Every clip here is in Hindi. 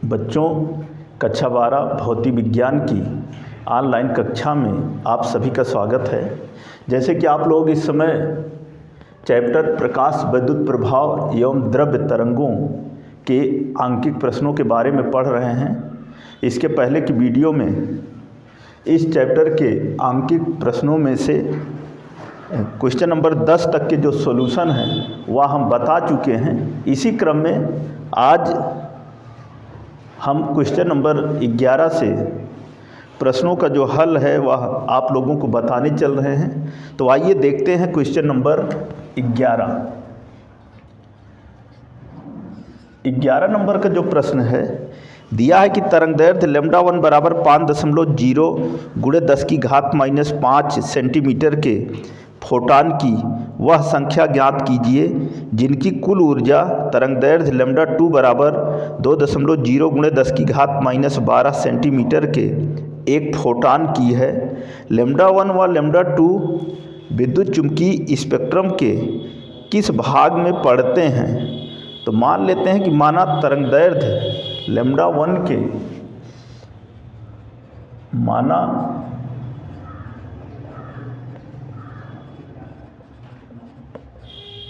बच्चों, कक्षा 12 भौतिक विज्ञान की ऑनलाइन कक्षा में आप सभी का स्वागत है। जैसे कि आप लोग इस समय चैप्टर प्रकाश विद्युत प्रभाव एवं द्रव्य तरंगों के आंकिक प्रश्नों के बारे में पढ़ रहे हैं। इसके पहले की वीडियो में इस चैप्टर के आंकिक प्रश्नों में से क्वेश्चन नंबर 10 तक के जो सॉल्यूशन हैं वह हम बता चुके हैं। इसी क्रम में आज हम क्वेश्चन नंबर 11 से प्रश्नों का जो हल है वह आप लोगों को बताने चल रहे हैं। तो आइए देखते हैं क्वेश्चन नंबर 11 नंबर का जो प्रश्न है, दिया है कि तरंगदैर्घ्य λ1 बराबर 5.0 गुणे 10 की घात -5 सेंटीमीटर के फोटान की वह संख्या ज्ञात कीजिए जिनकी कुल ऊर्जा तरंगदैर्घ्य λ2 बराबर 2.0 गुणे 10 की घात -12 सेंटीमीटर के एक फोटान की है। λ1 व λ2 विद्युत चुंबकीय स्पेक्ट्रम के किस भाग में पड़ते हैं? तो मान लेते हैं कि माना तरंगदैर्घ्य λ1 के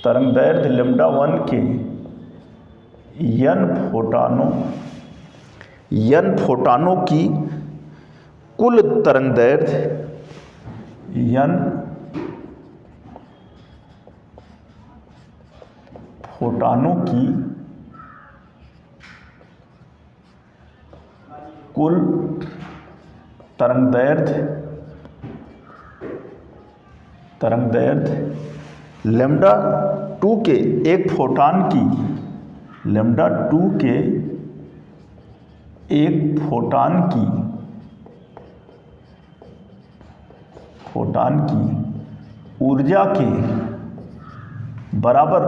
तरंगदैर्घ्य λ1 के n फोटानों की कुल तरंगदैर्घ्य n फोटानों की कुल तरंगदैर्घ्य λ2 के एक फोटान की ऊर्जा के बराबर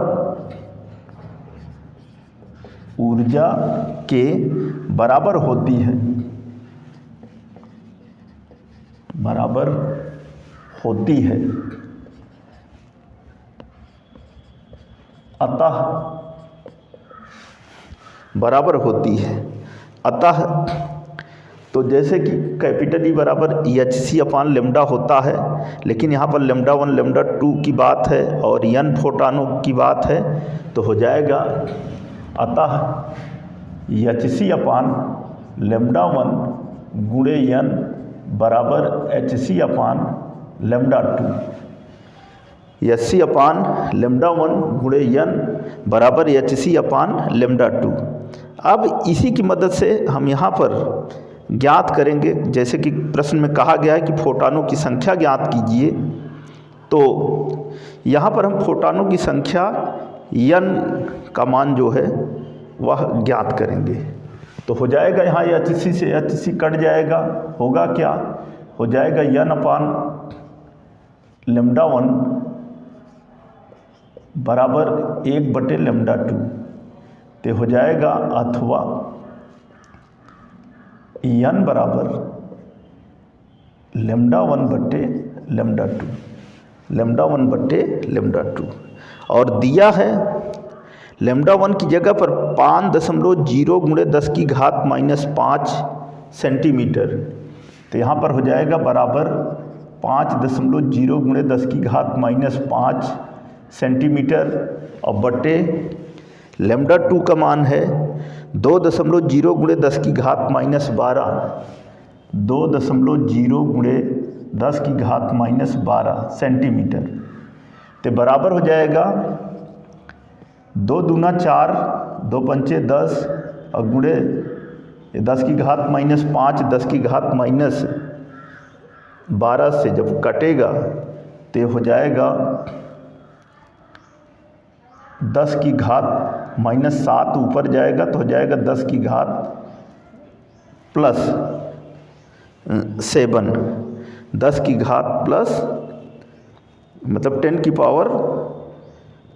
होती है। अतः तो जैसे कि कैपिटल E बराबर hc/λ होता है, लेकिन यहाँ पर λ1 λ2 की बात है और n फोटानों की बात है, तो हो जाएगा अतः hc/λ1 गुणे n बराबर hc/λ2। hc/λ1 गुणे n बराबर hc/λ2। अब इसी की मदद से हम यहाँ पर ज्ञात करेंगे, जैसे कि प्रश्न में कहा गया है कि फोटानों की संख्या ज्ञात कीजिए। तो यहाँ पर हम फोटानों की संख्या n का मान जो है वह ज्ञात करेंगे। तो हो जाएगा यहाँ hc से hc कट जाएगा, होगा क्या? हो जाएगा n/λ1 बराबर 1/λ2। तो हो जाएगा अथवा n बराबर λ1/λ2 और दिया है λ1 की जगह पर 5.0 गुणे 10 की घात -5 सेंटीमीटर। तो यहाँ पर हो जाएगा बराबर 5.0 गुणे 10 की घात -5 सेंटीमीटर और बटे λ2 का मान है 2.0 गुणे 10 की घात -12 2.0 गुणे 10 की घात -12 सेंटीमीटर। तो बराबर हो जाएगा 2 दूना 4, 2 पंचे 10 और गुणे 10 की घात -5 10 की घात -12 से जब कटेगा तो हो जाएगा 10 की घात -7 ऊपर जाएगा, तो हो जाएगा 10 की घात +7 10 की घात प्लस मतलब 10 की पावर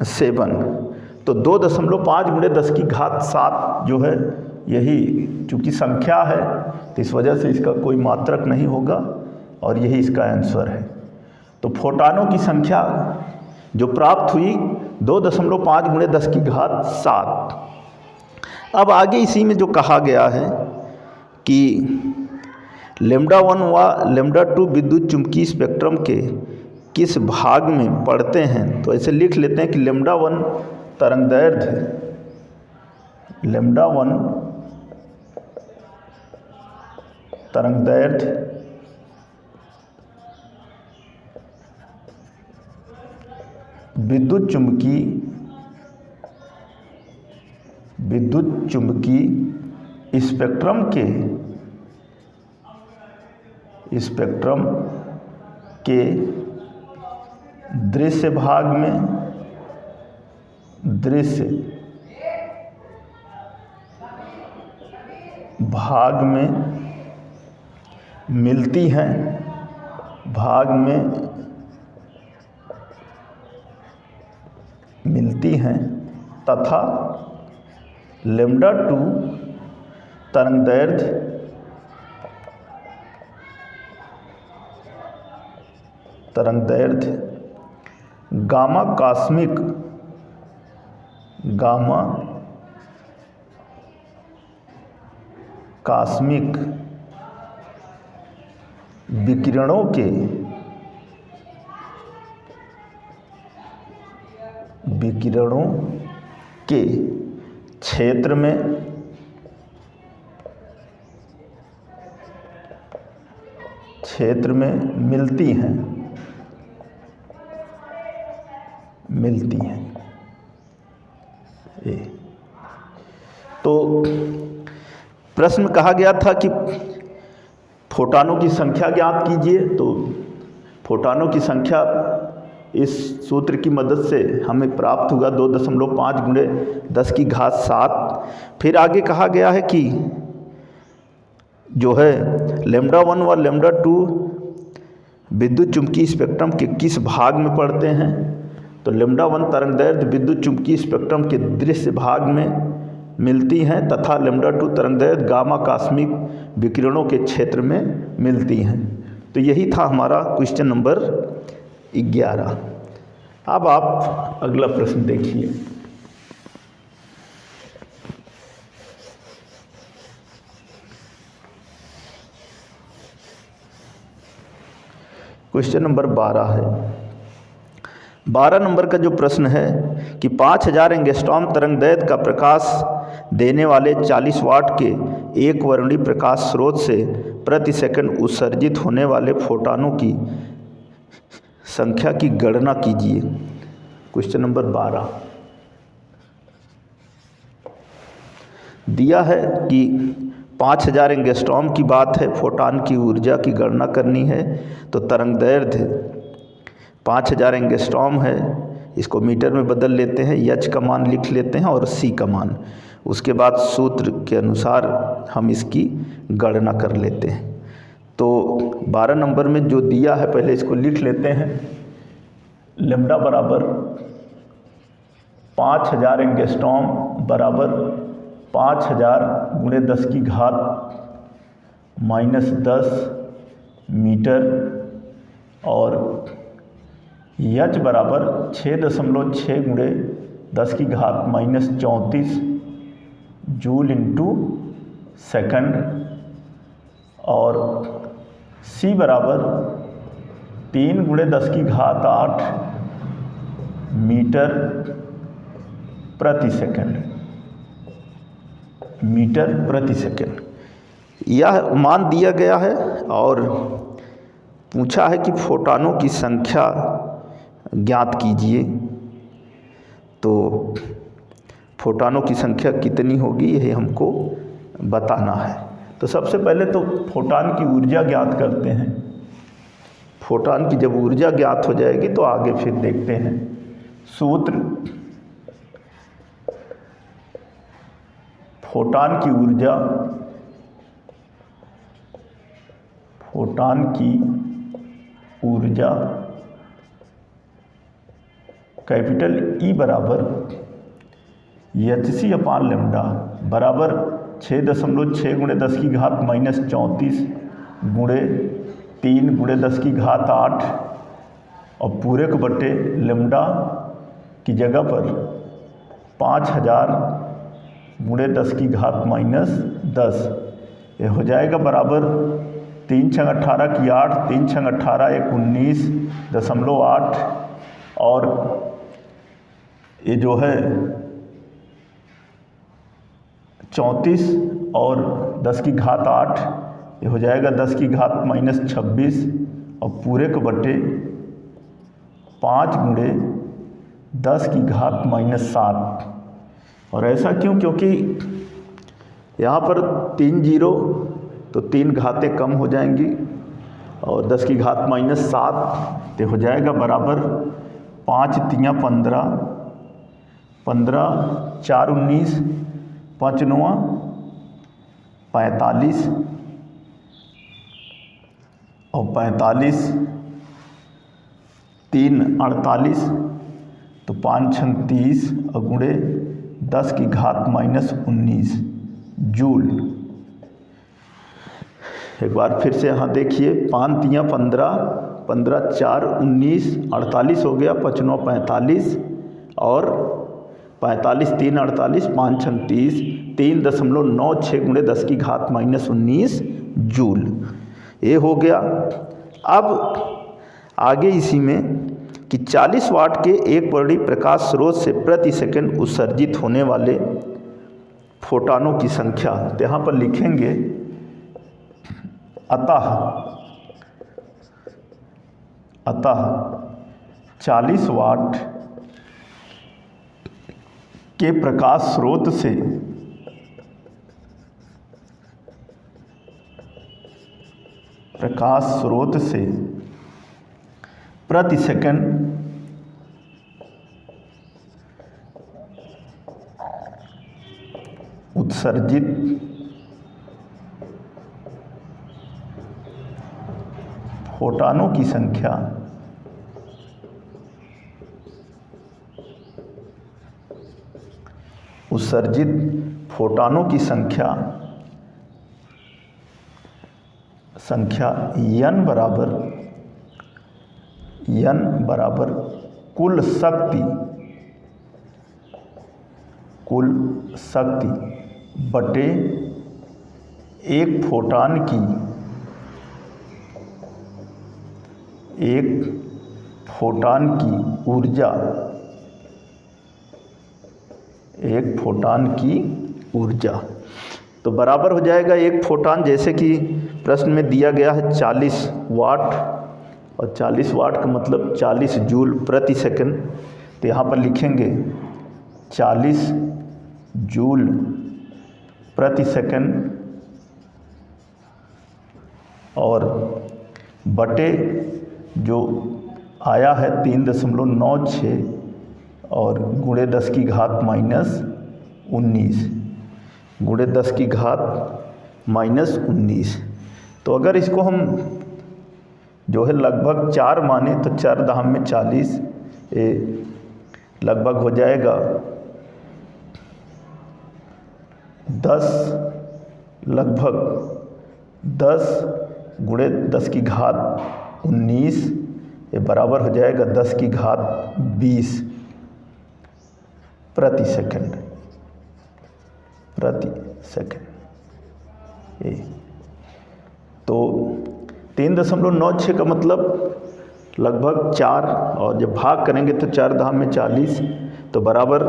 7। तो 2.5 गुणे 10 की घात 7 जो है, यही चूँकि संख्या है तो इस वजह से इसका कोई मात्रक नहीं होगा और यही इसका आंसर है। तो फोटानों की संख्या जो प्राप्त हुई 2.5 गुणे 10 की घात 7। अब आगे इसी में जो कहा गया है कि λ1 व λ2 विद्युत चुम्बकीय स्पेक्ट्रम के किस भाग में पड़ते हैं, तो ऐसे लिख लेते हैं कि λ1 तरंगदैर्ध्य, λ1 तरंगदैर्ध्य विद्युत चुम्बकीय स्पेक्ट्रम के दृश्य भाग में मिलती हैं, तथा λ2 तरंगदैर्ध्य गामा कास्मिक विकिरणों के क्षेत्र में मिलती हैं। तो प्रश्न में कहा गया था कि फोटॉनों की संख्या ज्ञात कीजिए। तो फोटॉनों की संख्या इस सूत्र की मदद से हमें प्राप्त होगा 2.5 × 10⁻⁷। फिर आगे कहा गया है कि जो है λ1 व λ2 विद्युत चुम्बकीय स्पेक्ट्रम के किस भाग में पड़ते हैं, तो λ1 तरंगदैर्ध्य विद्युत चुम्बकीय स्पेक्ट्रम के दृश्य भाग में मिलती हैं तथा λ2 तरंगदैर्ध्य गामा कास्मिक विकिरणों के क्षेत्र में मिलती हैं। तो यही था हमारा क्वेश्चन नंबर 11। अब आप अगला प्रश्न देखिए। क्वेश्चन नंबर 12 है। 12 नंबर का जो प्रश्न है कि 5000 एंगस्ट्रॉम तरंगदैर्ध्य का प्रकाश देने वाले 40 वाट के एक वर्णीय प्रकाश स्रोत से प्रति सेकंड उत्सर्जित होने वाले फोटॉनों की संख्या की गणना कीजिए। क्वेश्चन नंबर 12 दिया है कि 5000 एंगस्ट्रॉम की बात है, फोटॉन की ऊर्जा की गणना करनी है। तो तरंगदैर्ध्य 5000 एंगस्ट्रॉम है, इसको मीटर में बदल लेते हैं, एच का मान लिख लेते हैं और सी का मान, उसके बाद सूत्र के अनुसार हम इसकी गणना कर लेते हैं। तो 12 नंबर में जो दिया है पहले इसको लिख लेते हैं। लैम्ब्डा बराबर 5000 एंगस्ट्रॉम बराबर 5000 × 10⁻⁻10 मीटर और एच बराबर 6.6 × 10⁻⁻34 जूल इंटू सेकंड और सी बराबर 3 × 10⁸ मीटर प्रति सेकंड यह मान दिया गया है और पूछा है कि फोटॉनों की संख्या ज्ञात कीजिए। तो फोटॉनों की संख्या कितनी होगी यह हमको बताना है। तो सबसे पहले तो फोटॉन की ऊर्जा ज्ञात करते हैं। फोटॉन की जब ऊर्जा ज्ञात हो जाएगी तो आगे फिर देखते हैं। सूत्र फोटॉन की ऊर्जा कैपिटल E बराबर hc/λ बराबर 6.6 × 10⁻⁻34 × 3 × 10⁸ और पूरे को बटे लैम्ब्डा की जगह पर 5000 गुणे 10 की घात माइनस 10, ये हो जाएगा बराबर 3 छंग 18 की 8, 3 छंग 18 1 19.8 और ये जो है 34 और 10 की घात 8, ये हो जाएगा 10 की घात माइनस 26 और पूरे को बटे 5 गुणे 10 की घात माइनस 7। और ऐसा क्यों? क्योंकि यहाँ पर 3 जीरो तो 3 घातें कम हो जाएंगी और 10 की घात माइनस 7 तो हो जाएगा बराबर 5 तियाँ 15, 15 4 19, 5 9 45 और 45 3 48 तो 5 छंग 30 और गुणे 10 की घात माइनस 19 जूल। एक बार फिर से यहाँ देखिए, 5 तियाँ 15, 15 4 19, 48 हो गया, 5 9 45 और 45 3 48, 5 छंग 30, 3.96 गुणे 10 की घात माइनस 19 जूल। ये हो गया। अब आगे इसी में कि 40 वाट के एक बड़ी प्रकाश स्रोत से प्रति सेकंड उत्सर्जित होने वाले फोटॉनों की संख्या, तो यहाँ पर लिखेंगे अतः 40 वाट के प्रकाश स्रोत से प्रति सेकंड उत्सर्जित फोटॉनों की संख्या n बराबर कुल शक्ति बटे एक फोटॉन की ऊर्जा, तो बराबर हो जाएगा एक फोटॉन, जैसे कि प्रश्न में दिया गया है 40 वाट और 40 वाट का मतलब 40 जूल प्रति सेकंड, तो यहाँ पर लिखेंगे 40 जूल प्रति सेकंड और बटे जो आया है 3.96 और गुणे 10 की घात माइनस 19 गुणे 10 की घात माइनस 19। तो अगर इसको हम जो है लगभग 4 माने तो 4 दाम में 40, ये लगभग हो जाएगा 10 गुणे 10 की घात 19, ये बराबर हो जाएगा 10 की घात 20 प्रति सेकंड। तो 3.96 का मतलब लगभग 4, और जब भाग करेंगे तो 4 धाम में 40, तो बराबर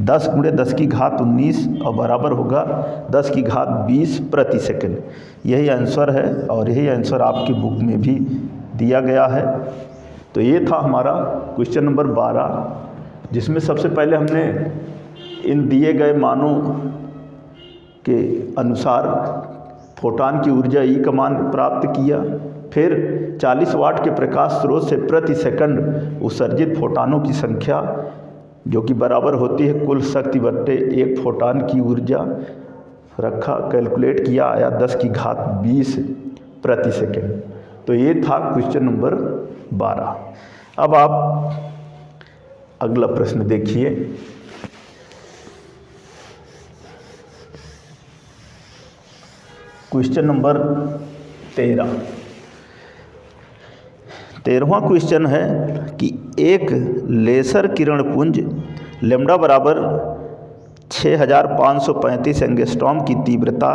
10 गुणे 10 की घात 19 और बराबर होगा 10 की घात 20 प्रति सेकंड। यही आंसर है और यही आंसर आपकी बुक में भी दिया गया है। तो ये था हमारा क्वेश्चन नंबर 12, जिसमें सबसे पहले हमने इन दिए गए मानों के अनुसार फोटॉन की ऊर्जा ई का मान प्राप्त किया। फिर 40 वाट के प्रकाश स्रोत से प्रति सेकंड उत्सर्जित फोटॉनों की संख्या जो कि बराबर होती है कुल शक्ति बट्टे एक फोटॉन की ऊर्जा रखा, कैलकुलेट किया, आया 10 की घात 20 प्रति सेकंड। तो ये था क्वेश्चन नंबर 12। अब आप अगला प्रश्न देखिए। क्वेश्चन नंबर 13वां क्वेश्चन है कि एक लेसर किरण पुंज लैम्ब्डा बराबर 6535 एंगस्ट्रॉम की तीव्रता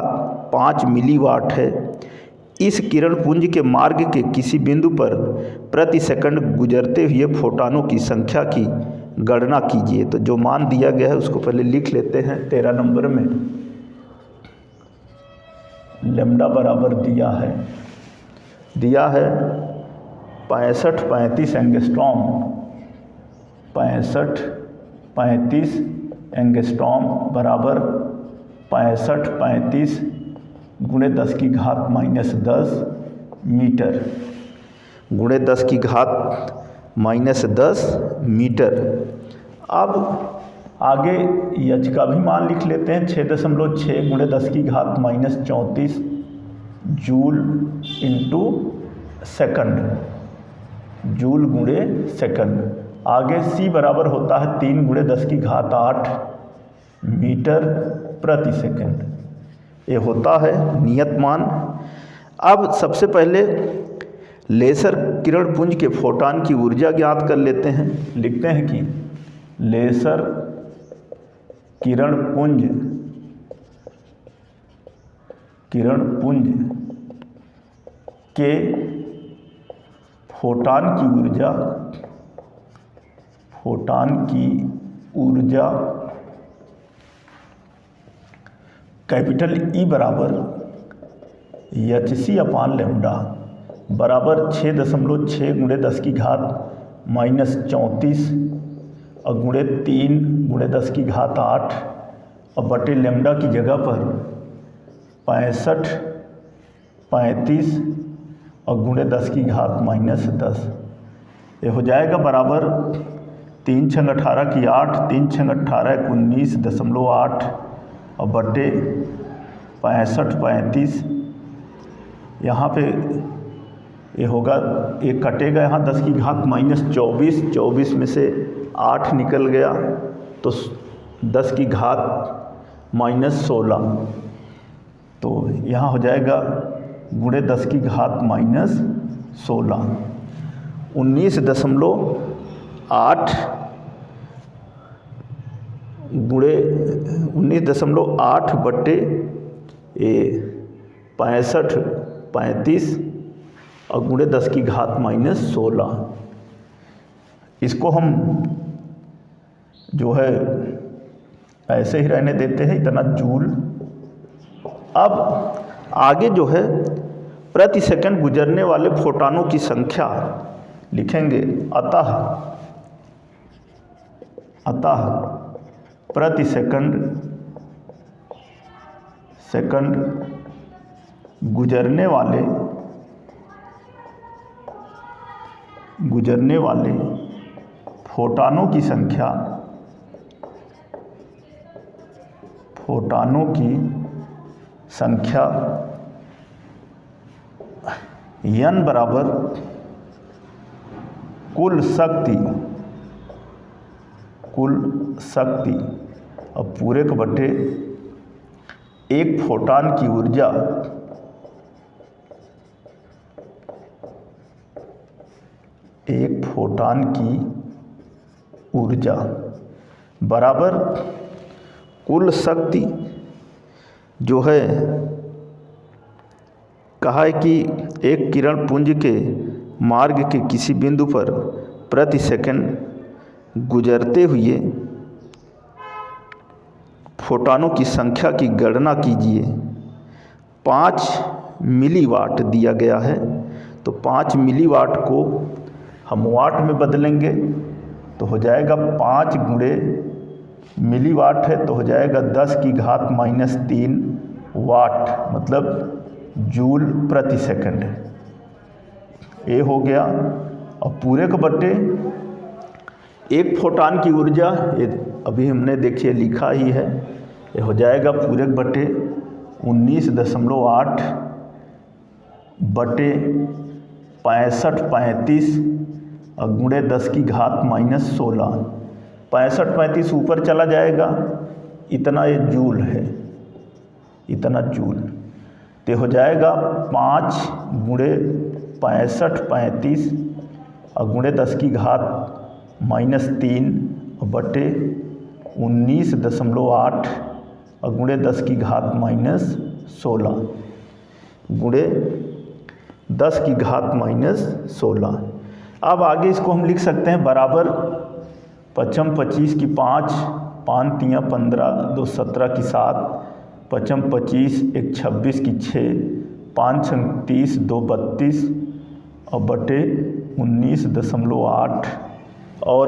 5 मिलीवाट है। इस किरण पुंज के मार्ग के किसी बिंदु पर प्रति सेकंड गुजरते हुए फोटॉनों की संख्या की गणना कीजिए। तो जो मान दिया गया है उसको पहले लिख लेते हैं। 13 नंबर में लैम्डा बराबर दिया है 6535 एंगस्ट्रॉम, 6535 एंगस्ट्रॉम बराबर 6535 गुणे 10 की घात -10 मीटर, गुणे 10 की घात -10 मीटर। अब आगे एच का भी मान लिख लेते हैं। 6.6 गुणे 10 की घात -34 जूल इंटू सेकंड, जूल गुणे सेकंड। आगे सी बराबर होता है 3 गुणे 10 की घात 8 मीटर प्रति सेकंड। ये होता है नियत मान। अब सबसे पहले लेसर किरण पुंज के फोटॉन की ऊर्जा ज्ञात कर लेते हैं। लिखते हैं कि लेसर किरण पुंज के फोटॉन की ऊर्जा कैपिटल ई बराबर hc/λ बराबर 6.6 गुणे 10 की घात -34 और गुणे 3 गुणे 10 की घात 8 और बटे लैम्डा की जगह पर 6535 और गुणे 10 की घात -10। ये हो जाएगा बराबर 3 × 18 की 8, 3 × 18 19.8 और बटे 6535। यहाँ पे ये होगा, ये कटेगा यहाँ 10 की घात -24, 24 में से 8 निकल गया तो 10 की घात -16। तो यहाँ हो जाएगा गुणे 10 की घात -16, 19.8 गुणे 19.8 बटे 6535 और गुणे 10 की घात -16। इसको हम जो है ऐसे ही रहने देते हैं, इतना जूल। अब आगे जो है प्रति सेकंड गुजरने वाले फोटॉनों की संख्या लिखेंगे। अतः प्रति सेकंड गुजरने वाले फोटॉनों की संख्या n बराबर कुल शक्ति और पूरे के बटे एक फोटॉन की ऊर्जा बराबर कुल शक्ति जो है, कहा है कि एक किरण पुंज के मार्ग के किसी बिंदु पर प्रति सेकंड गुजरते हुए फोटॉनों की संख्या की गणना कीजिए। 5 मिलीवाट दिया गया है, तो 5 मिलीवाट को हम वाट में बदलेंगे तो हो जाएगा 5 गुणे मिलीवाट है तो हो जाएगा 10 की घात -3 वाट, मतलब जूल प्रति सेकंड। ये हो गया। और पूरे के बटे एक फोटॉन की ऊर्जा, ये अभी हमने देखिए लिखा ही है, ये हो जाएगा पूरे के बटे 19.8 बटे 6535 और गुणे 10 की घात -16। 6535 ऊपर चला जाएगा, इतना ये जूल है, इतना जूल। तो हो जाएगा 5 गुणे 6535 और गुणे 10 की घात -3 बटे 19.8 और गुणे 10 की घात माइनस 16 गुणे 10 की घात माइनस 16। अब आगे इसको हम लिख सकते हैं बराबर 5 25 की 5, 5 3 15, 2 17 की 7, 5 25, 1 26 की 6, 5 6 30, 2 32 और बटे 19.8 और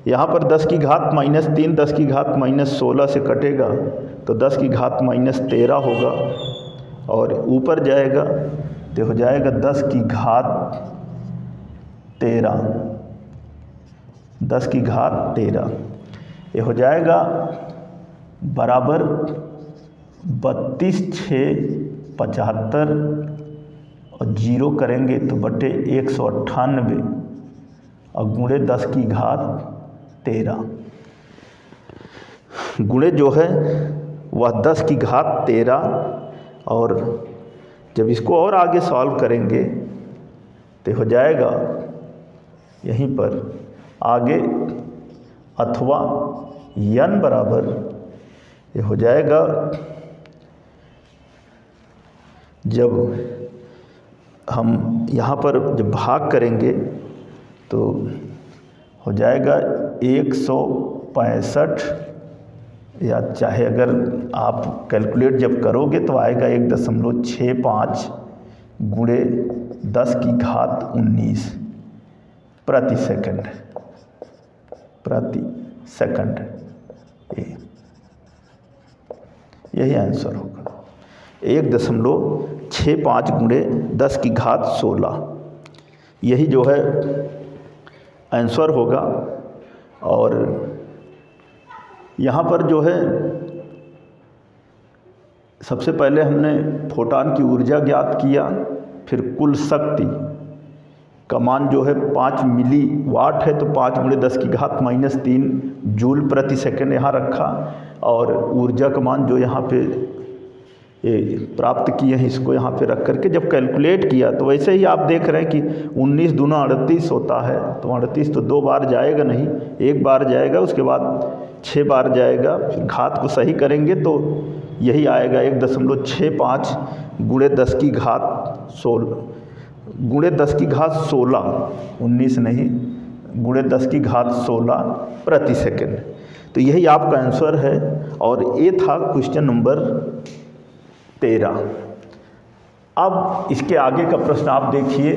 यहाँ पर 10 की घात माइनस 3, 10 की घात माइनस 16 से कटेगा तो 10 की घात माइनस 13 होगा और ऊपर जाएगा तो हो जाएगा 10 की घात 13, 10 की घात 13 ये हो जाएगा बराबर 32 6 75 और जीरो करेंगे तो बटे 198 और गुणे 10 की घात 13 गुणे जो है वह 10 की घात 13 और जब इसको और आगे सॉल्व करेंगे तो हो जाएगा यहीं पर आगे अथवा n बराबर ये हो जाएगा जब हम यहाँ पर जब भाग करेंगे तो हो जाएगा 165 या चाहे अगर आप कैलकुलेट जब करोगे तो आएगा 1.65 गुणे 10 की घात 19 प्रति सेकंड यही आंसर होगा 1.65 गुणे 10 की घात 16 यही जो है आंसर होगा। और यहाँ पर जो है सबसे पहले हमने फोटॉन की ऊर्जा ज्ञात किया, फिर कुल शक्ति का मान जो है 5 मिली वाट है तो 5 गुणे 10 की घात माइनस 3 जूल प्रति सेकंड यहाँ रखा और ऊर्जा का मान जो यहाँ पे प्राप्त किए हैं इसको यहाँ पे रख करके जब कैलकुलेट किया तो वैसे ही आप देख रहे हैं कि 19 दूना 38 होता है तो 38 तो 2 बार जाएगा नहीं, 1 बार जाएगा, उसके बाद 6 बार जाएगा, फिर घात को सही करेंगे तो यही आएगा 1.65 गुणे 10 की घात 16 गुणे 10 की घात 16 19 नहीं गुणे 10 की घात 16 प्रति सेकंड। तो यही आपका आंसर है और ये था क्वेश्चन नंबर 13। अब इसके आगे का प्रश्न आप देखिए,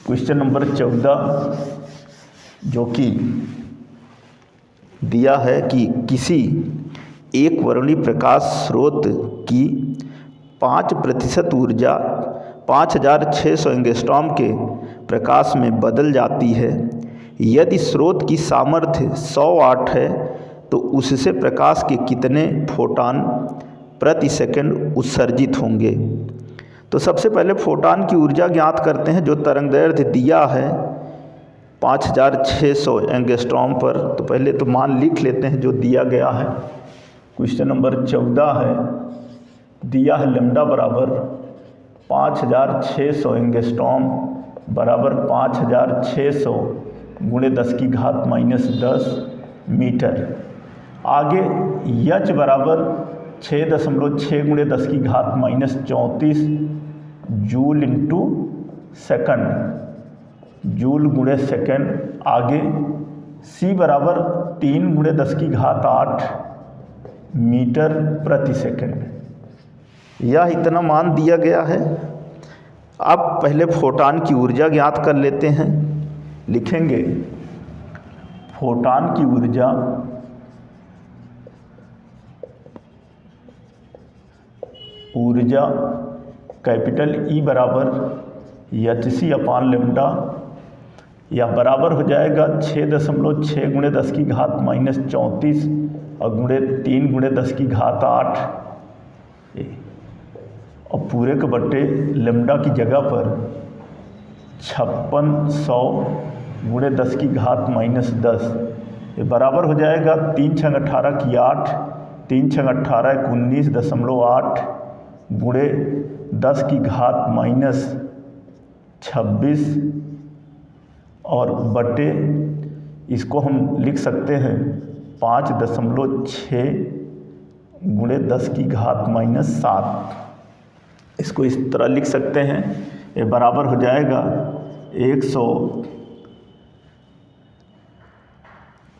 क्वेश्चन नंबर 14 जो कि दिया है कि किसी एक वर्णीय प्रकाश स्रोत की 5% ऊर्जा 5600 एंगस्ट्रॉम के प्रकाश में बदल जाती है। यदि स्रोत की सामर्थ्य 100 वाट है तो उससे प्रकाश के कितने फोटॉन प्रति सेकंड उत्सर्जित होंगे। तो सबसे पहले फोटॉन की ऊर्जा ज्ञात करते हैं। जो तरंगदैर्घ्य दिया है 5600 एंगस्ट्रॉम पर, तो पहले तो मान लिख लेते हैं जो दिया गया है। क्वेश्चन नंबर 14 है, दिया है लैम्डा बराबर 5600 एंगस्ट्रॉम बराबर 5600 गुणे 10 की घात माइनस 10 मीटर। आगे एच बराबर 6.6 गुणे 10 की घात minus 34 joule into second, joule गुणे सेकंड। आगे सी बराबर 3 गुणे 10 की घात 8 मीटर प्रति सेकंड। यह इतना मान दिया गया है। अब पहले फोटॉन की ऊर्जा ज्ञात कर लेते हैं। लिखेंगे फोटॉन की ऊर्जा कैपिटल ई बराबर HC अपान लेम्डा, या बराबर हो जाएगा 6.6 गुणे 10 की घात माइनस 34 और गुणे 3 गुणे 10 की घात 8 और पूरे के बट्टे लेम्डा की जगह पर 5600 गुणे 10 की घात माइनस 10, ये बराबर हो जाएगा 3 छंग 18 की 8, 3 छंग 18 19.8 गुणे 10 की घात माइनस 26 और बटे इसको हम लिख सकते हैं 5.6 गुणे 10 की घात माइनस 7। इसको इस तरह लिख सकते हैं, ये बराबर हो जाएगा 100,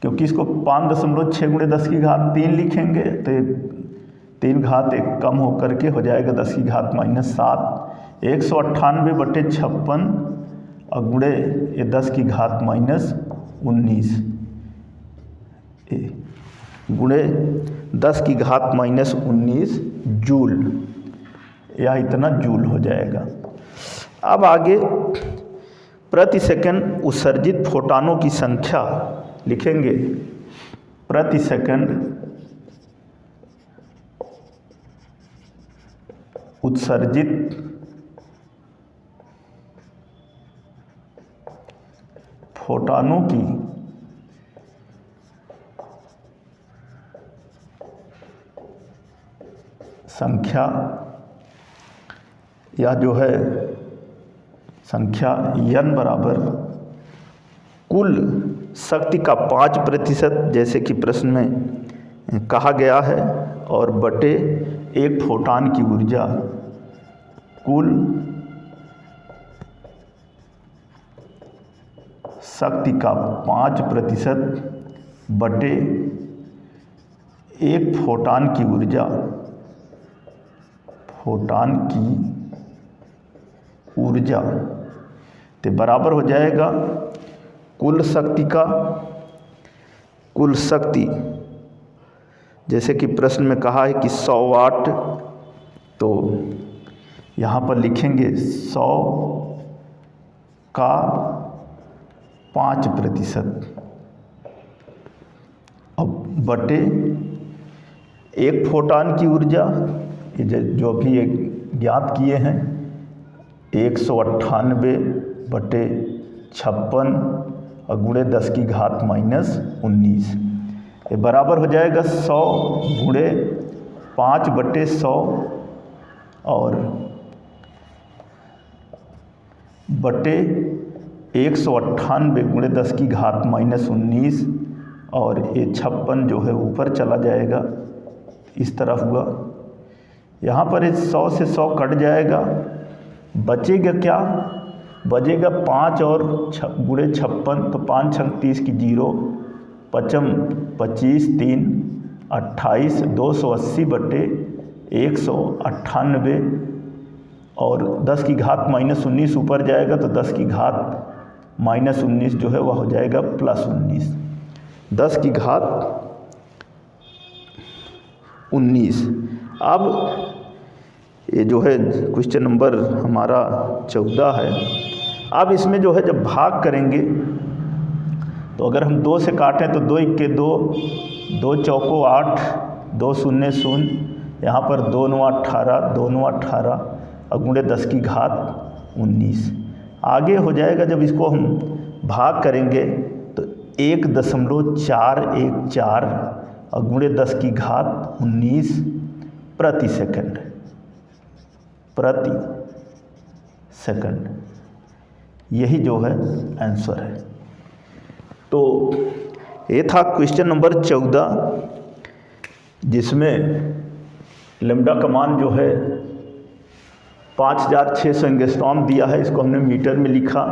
क्योंकि इसको 5.6 गुणे 10 की घात 3 लिखेंगे तो 3 घात 1 कम होकर के हो जाएगा 10 की घात माइनस 7। 198/56 और गुणे ये 10 की घात माइनस 19 गुणे 10 की घात माइनस 19 जूल, या इतना जूल हो जाएगा। अब आगे प्रति सेकंड उत्सर्जित फोटॉनों की संख्या लिखेंगे। प्रति सेकंड उत्सर्जित फोटॉनों की संख्या, या जो है संख्या n बराबर कुल शक्ति का 5%, जैसे कि प्रश्न में कहा गया है, और बटे एक फोटॉन की ऊर्जा, कुल शक्ति का 5% बटे एक फोटॉन की ऊर्जा, फोटॉन की ऊर्जा तो बराबर हो जाएगा कुल शक्ति का, कुल शक्ति जैसे कि प्रश्न में कहा है कि 100 वाट, तो यहाँ पर लिखेंगे 100 का 5%, अब बटे एक फोटॉन की ऊर्जा, ये जो भी एक ज्ञात किए हैं 198/56 और गुणे 10 की घात माइनस 19, ये बराबर हो जाएगा 100 गुणे 5/100 और बटे 198 गुणे 10 की घात माइनस 19, और ये 56 जो है ऊपर चला जाएगा, इस तरफ हुआ। यहाँ पर 100 से 100 कट जाएगा, बचेगा क्या, बचेगा 5 और गुणे 56, तो 5 छंग 30 की 0, 5 25 3 28, 280/198 और 10 की घात माइनस 19 ऊपर जाएगा, तो 10 की घात माइनस 19 जो है वह हो जाएगा प्लस 19, 10 की घात 19। अब ये जो है क्वेश्चन नंबर हमारा 14 है। अब इसमें जो है जब भाग करेंगे तो अगर हम 2 से काटें तो 2 × 2, 2 चौको 8, 2 0 0, यहाँ पर 2 9 18, 2 9 18 और गुणे 10 की घात 19। आगे हो जाएगा जब इसको हम भाग करेंगे तो 1.414 और गुणे 10 की घात 19 प्रति सेकंड, प्रति सेकंड, यही जो है आंसर है। तो ये था क्वेश्चन नंबर 14, जिसमें लैम्ब्डा का मान जो है 5600 एंगस्ट्रॉम दिया है, इसको हमने मीटर में लिखा।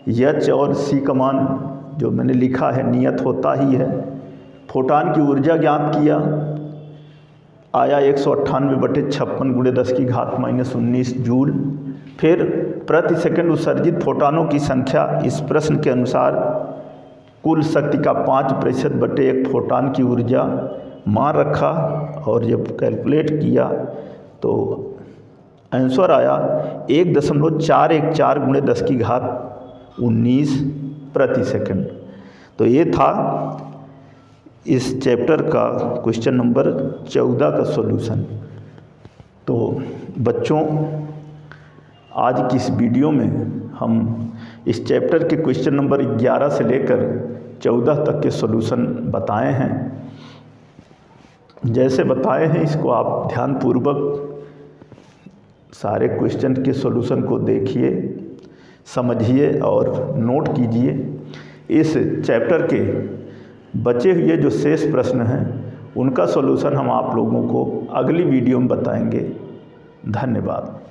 एच और सी का मान जो मैंने लिखा है नियत होता ही है। फोटॉन की ऊर्जा ज्ञात किया, आया 198/56 गुणे 10 की घात माइनस 19 जूल। फिर प्रति सेकंड उत्सर्जित फोटॉनों की संख्या इस प्रश्न के अनुसार कुल शक्ति का 5% बटे एक फोटॉन की ऊर्जा मान रखा, और जब कैलकुलेट किया तो आंसर आया 1.414 गुणे 10 की घात 19 प्रति सेकंड। तो ये था इस चैप्टर का क्वेश्चन नंबर 14 का सॉल्यूशन। तो बच्चों, आज की इस वीडियो में हम इस चैप्टर के क्वेश्चन नंबर 11 से लेकर 14 तक के सॉल्यूशन बताए हैं। जैसे बताए हैं इसको आप ध्यानपूर्वक सारे क्वेश्चन के सॉल्यूशन को देखिए, समझिए और नोट कीजिए। इस चैप्टर के बचे हुए जो शेष प्रश्न हैं उनका सॉल्यूशन हम आप लोगों को अगली वीडियो में बताएंगे। धन्यवाद।